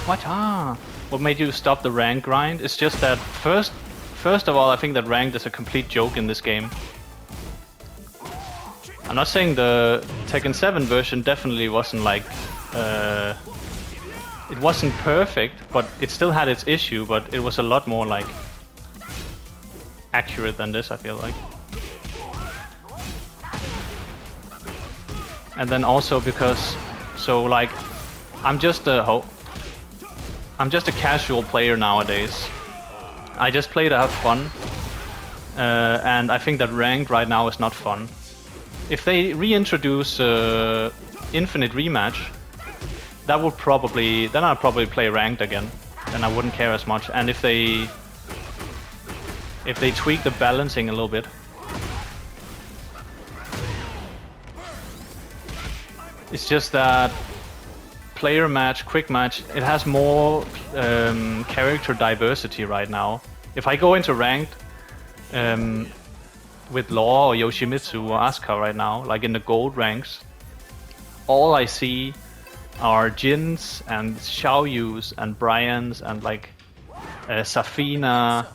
What? Ah. What made you stop the rank grind? It's just that first of all, I think that ranked is a complete joke in this game. I'm not saying the Tekken 7 version definitely wasn't like it wasn't perfect, but it still had its issue, but it was a lot more like accurate than this, I feel like. And then also because like I'm just a casual player nowadays. I just play to have fun. And I think that ranked right now is not fun. If they reintroduce Infinite Rematch, that would probably... then I'd probably play ranked again. Then I wouldn't care as much. And if they tweak the balancing a little bit... it's just that player match, quick match, it has more character diversity right now. If I go into ranked with Law or Yoshimitsu or Asuka right now, like in the gold ranks, all I see are Jins and Xiaoyus and Bryans and like Safina,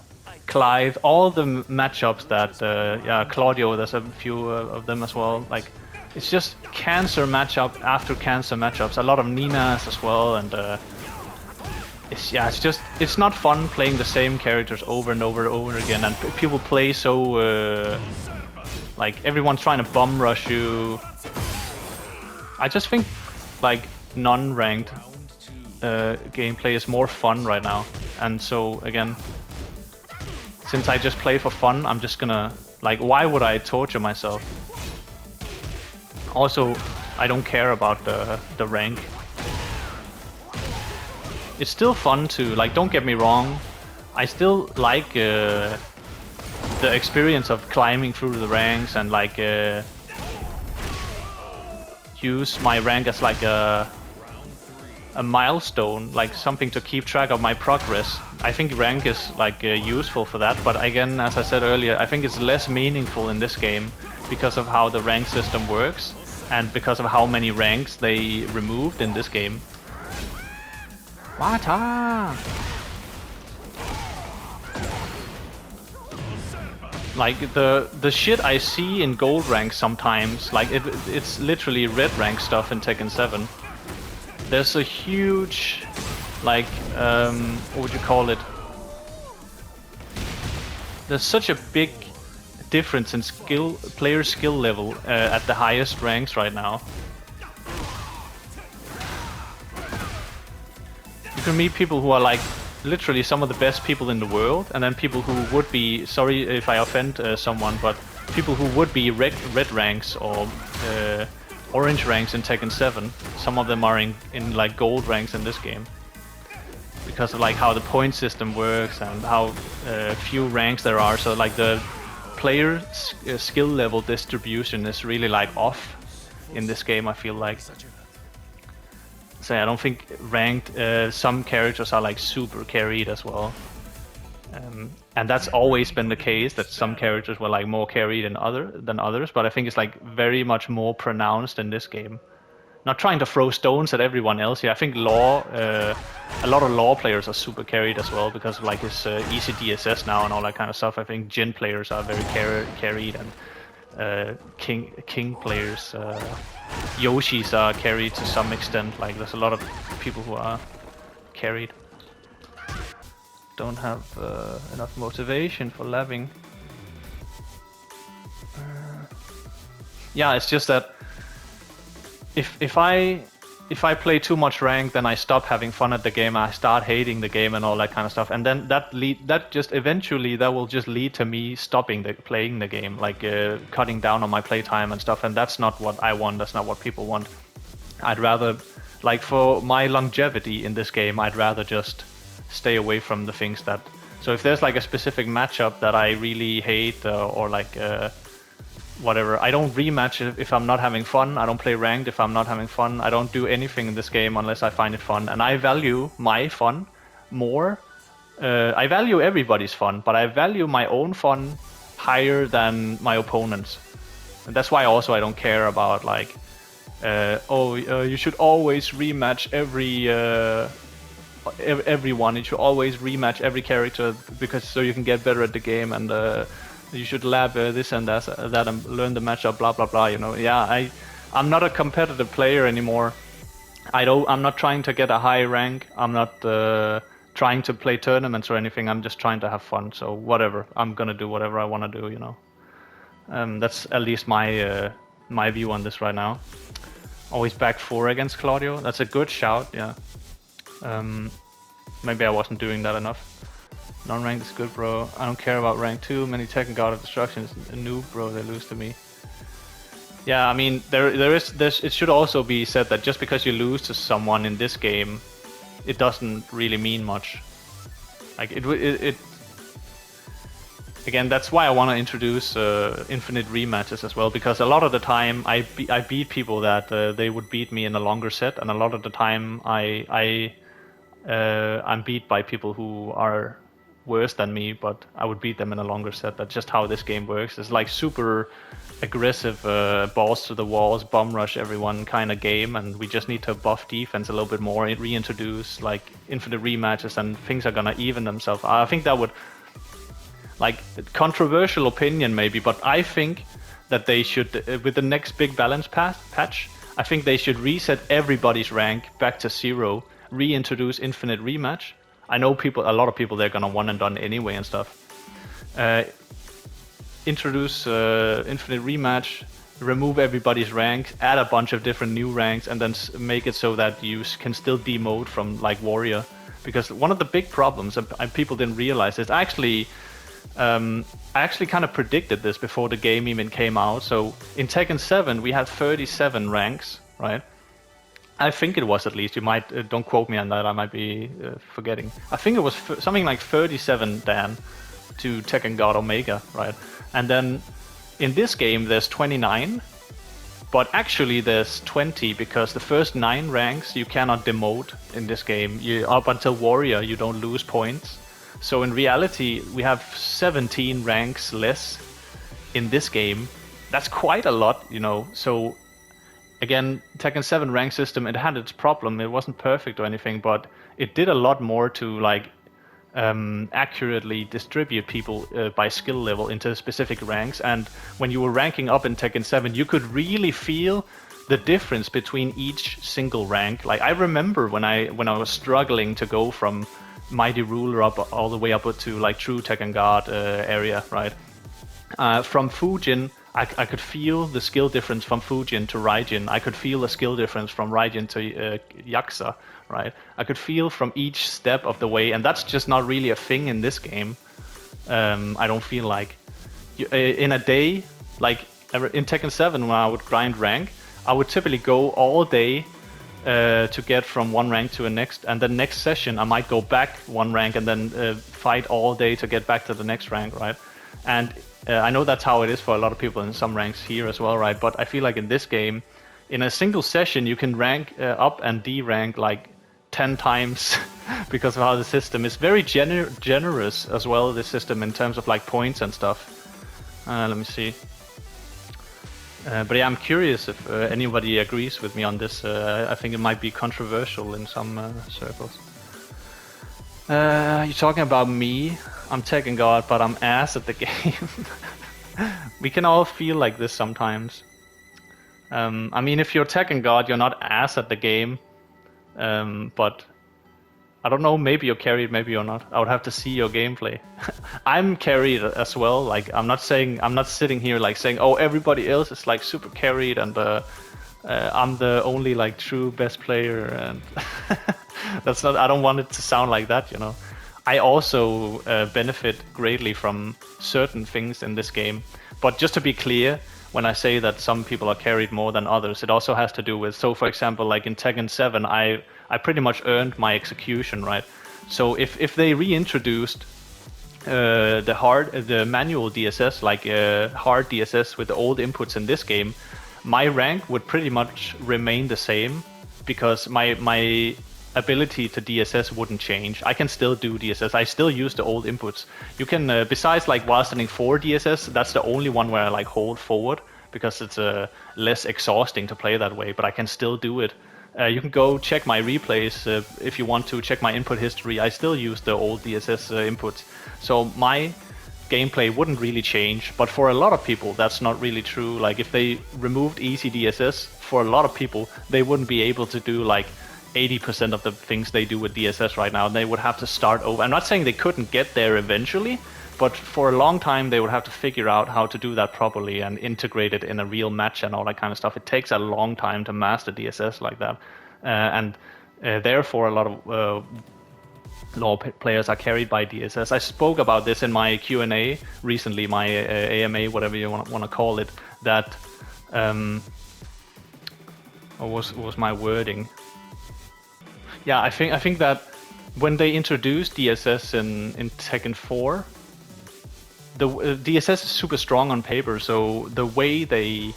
Clive, all the matchups that yeah, Claudio, there's a few of them as well. Like it's just cancer matchup after cancer matchups. A lot of Ninas as well, and it's not fun playing the same characters over and over again. And people play so like everyone's trying to bum rush you. I just think like non-ranked gameplay is more fun right now. And so again, since I just play for fun, I'm just gonna like, why would I torture myself? Also, I don't care about the rank. It's still fun to, like, don't get me wrong, I still like the experience of climbing through the ranks and like use my rank as like a milestone, like something to keep track of my progress. I think rank is like useful for that, but again, as I said earlier, I think it's less meaningful in this game because of how the rank system works and because of how many ranks they removed in this game. Wata! Like the shit I see in gold rank sometimes, like it's literally red rank stuff in Tekken 7. There's a huge, like, what would you call it? There's such a big difference in player skill level at the highest ranks right now. You can meet people who are like literally some of the best people in the world, and then people who would be, sorry if I offend someone, but people who would be red ranks or orange ranks in Tekken 7. Some of them are in like gold ranks in this game because of like how the point system works and how few ranks there are. So like the player skill level distribution is really like off in this game, I feel like. So I don't think ranked, some characters are like super carried as well. And that's always been the case, that some characters were like more carried than others, but I think it's like very much more pronounced in this game. Not trying to throw stones at everyone else here. I think Law, a lot of Law players are super carried as well because of like his easy DSS now and all that kind of stuff. I think Jin players are very carried, and King players, Yoshis are carried to some extent. Like there's a lot of people who are carried. Don't have enough motivation for leveling. Yeah, it's just that if I play too much rank, then I stop having fun at the game. I start hating the game and all that kind of stuff, and then that will just lead to me stopping playing the game, like cutting down on my playtime and stuff. And that's not what I want. That's not what people want. I'd rather, like, for my longevity in this game, I'd rather just stay away from the things that... So if there's like a specific matchup that I really hate or like whatever, I don't rematch it if I'm not having fun. I don't play ranked if I'm not having fun. I don't do anything in this game unless I find it fun. And I value my fun more. I value everybody's fun, but I value my own fun higher than my opponent's. And that's why also I don't care about like, you should always rematch everyone. You should always rematch every character because so you can get better at the game, and you should lab this and that and learn the matchup. Blah blah blah. You know, yeah. I'm not a competitive player anymore. I'm not trying to get a high rank. I'm not trying to play tournaments or anything. I'm just trying to have fun. So whatever, I'm gonna do whatever I want to do. You know, that's at least my view on this right now. Always back 4 against Claudio. That's a good shout. Yeah. Maybe I wasn't doing that enough. Non-ranked is good, bro. I don't care about rank 2. Many Tekken God of Destruction is a noob, bro. They lose to me. Yeah, I mean, it should also be said that just because you lose to someone in this game, it doesn't really mean much. Like it again, that's why I want to introduce infinite rematches as well, because a lot of the time I beat people that they would beat me in a longer set, and a lot of the time I'm beat by people who are worse than me, but I would beat them in a longer set. That's just how this game works. It's like super aggressive, balls to the walls, bomb rush everyone kind of game, and we just need to buff defense a little bit more, reintroduce like infinite rematches, and things are gonna even themselves. I think that would, like, controversial opinion maybe, but I think that they should, with the next big balance patch, I think they should reset everybody's rank back to 0, reintroduce infinite rematch. I know a lot of people, they're gonna one and done anyway and stuff. Introduce infinite rematch, remove everybody's rank, add a bunch of different new ranks, and then make it so that you can still demote from like warrior. Because one of the big problems, and people didn't realize this, I actually kind of predicted this before the game even came out. So in Tekken 7 we had 37 ranks, right? I think it was, at least. You might don't quote me on that. I might be forgetting. I think it was something like 37 Dan to Tekken God Omega, right? And then in this game there's 29, but actually there's 20 because the first 9 ranks you cannot demote in this game. Up until warrior you don't lose points. So in reality we have 17 ranks less in this game. That's quite a lot, you know. So again, Tekken 7 rank system, it had its problem. It wasn't perfect or anything, but it did a lot more to like accurately distribute people by skill level into specific ranks. And when you were ranking up in Tekken 7, you could really feel the difference between each single rank. Like I remember when I was struggling to go from Mighty Ruler up all the way up to like true Tekken God area, right? From Fujin, I could feel the skill difference from Fujin to Raijin. I could feel the skill difference from Raijin to Yakuza, right? I could feel from each step of the way, and that's just not really a thing in this game. I don't feel like. In a day, like in Tekken 7 when I would grind rank, I would typically go all day to get from one rank to the next, and the next session I might go back one rank and then fight all day to get back to the next rank, right? And I know that's how it is for a lot of people in some ranks here as well, right? But I feel like in this game, in a single session, you can rank up and de-rank like 10 times because of how the system is very generous as well, this system, in terms of like points and stuff. Let me see. But yeah, I'm curious if anybody agrees with me on this. I think it might be controversial in some circles. You're talking about me? I'm Tekken God, but I'm ass at the game. We can all feel like this sometimes. I mean, if you're Tekken God, you're not ass at the game. But I don't know, maybe you're carried, maybe you're not. I would have to see your gameplay. I'm carried as well. Like I'm not sitting here like saying, oh, everybody else is like super carried and I'm the only like true best player, and that's not. I don't want it to sound like that, you know. I also benefit greatly from certain things in this game. But just to be clear, when I say that some people are carried more than others, it also has to do with, so for example, like in Tekken 7, I pretty much earned my execution, right? So if they reintroduced the manual DSS, like hard DSS with the old inputs in this game, my rank would pretty much remain the same because my ability to DSS wouldn't change. I can still do DSS. I still use the old inputs. You can, besides like while standing 4 DSS, that's the only one where I like hold forward because it's less exhausting to play that way, but I can still do it You can go check my replays if you want to check my input history. I still use the old DSS inputs, so my gameplay wouldn't really change. But for a lot of people, that's not really true. Like if they removed easy DSS, for a lot of people, they wouldn't be able to do like 80% of the things they do with DSS right now. They would have to start over. I'm not saying they couldn't get there eventually, but for a long time they would have to figure out how to do that properly and integrate it in a real match and all that kind of stuff. It takes a long time to master DSS like that, and therefore a lot of law players are carried by DSS. I spoke about this in my Q&A recently, my AMA, whatever you want to call it. That what was my wording? Yeah, I think that when they introduced DSS in Tekken 4, the DSS is super strong on paper. So the way they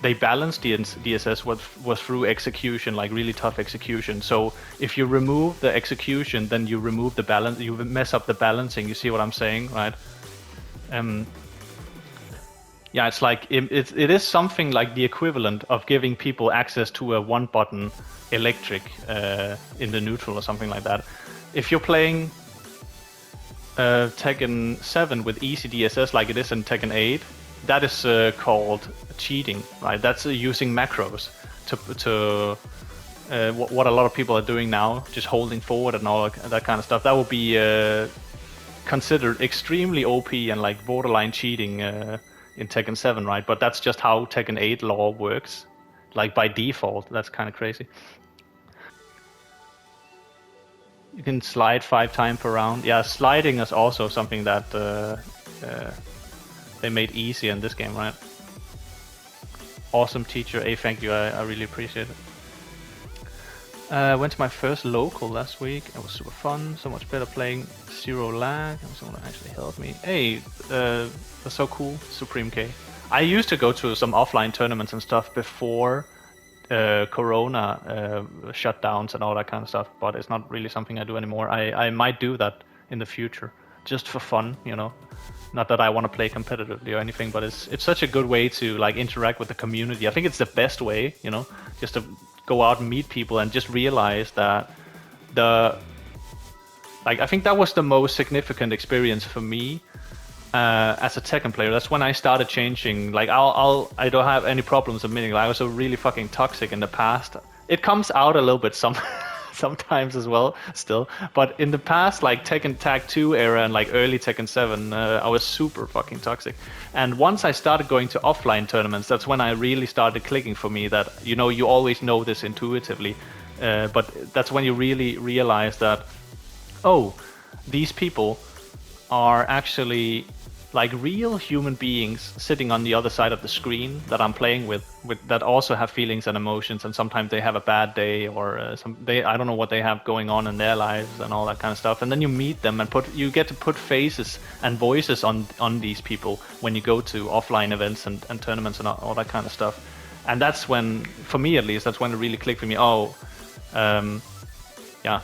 balanced DSS was through execution, like really tough execution. So if you remove the execution, then you remove the balance. You mess up the balancing. You see what I'm saying, right? Yeah, it's like it is something like the equivalent of giving people access to a one-button electric in the neutral or something like that. If you're playing Tekken 7 with easy DSS like it is in Tekken 8, that is called cheating, right? That's using macros to what a lot of people are doing now, just holding forward and all that kind of stuff. That would be considered extremely OP and like borderline cheating in Tekken 7, right? But that's just how Tekken 8 law works, like by default. That's kind of crazy. You can slide 5 times per round. Yeah, sliding is also something that they made easy in this game, right? Awesome teacher. Hey, thank you. I really appreciate it. Went to my first local last week. It was super fun. So much better playing zero lag. Someone actually helped me. Hey, that's so cool, Supreme K. I used to go to some offline tournaments and stuff before Corona shutdowns and all that kind of stuff, but it's not really something I do anymore. I might do that in the future, just for fun, you know. Not that I want to play competitively or anything, but it's such a good way to like interact with the community. I think it's the best way, you know, just to go out and meet people and just realize that I think that was the most significant experience for me as a Tekken player. That's when I started changing. Like I don't have any problems admitting like I was really fucking toxic in the past. It comes out a little bit sometimes as well still, but in the past, like Tekken Tag 2 era and like early Tekken 7, I was super fucking toxic. And once I started going to offline tournaments, that's when I really started clicking for me that, you know, you always know this intuitively, but that's when you really realize that, oh, these people are actually like real human beings sitting on the other side of the screen that I'm playing with that also have feelings and emotions, and sometimes they have a bad day or I don't know what they have going on in their lives and all that kind of stuff. And then you meet them and you get to put faces and voices on these people when you go to offline events and tournaments and all that kind of stuff. And that's when, for me at least, that's when it really clicked for me. Oh, yeah,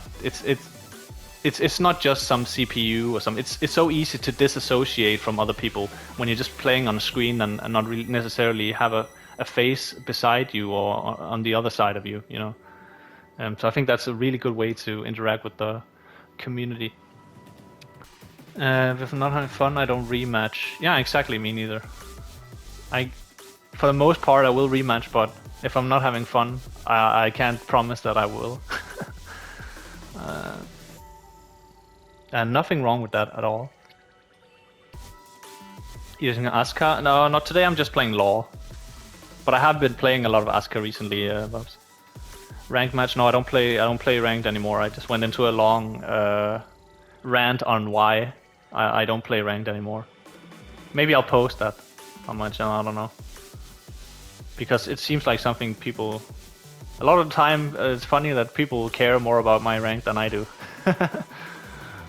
it's not just some CPU or some. It's so easy to disassociate from other people when you're just playing on a screen and not really necessarily have a face beside you or on the other side of you, you know. So I think that's a really good way to interact with the community. If I'm not having fun, I don't rematch. Yeah, exactly, me neither. For the most part, I will rematch, but if I'm not having fun, I can't promise that I will. And nothing wrong with that at all. Using Asuka? No, not today. I'm just playing Law. But I have been playing a lot of Asuka recently. Bubs. Ranked match? No, I don't play ranked anymore. I just went into a long rant on why I don't play ranked anymore. Maybe I'll post that on my channel. I don't know. Because it seems like something people. A lot of the time, it's funny that people care more about my rank than I do.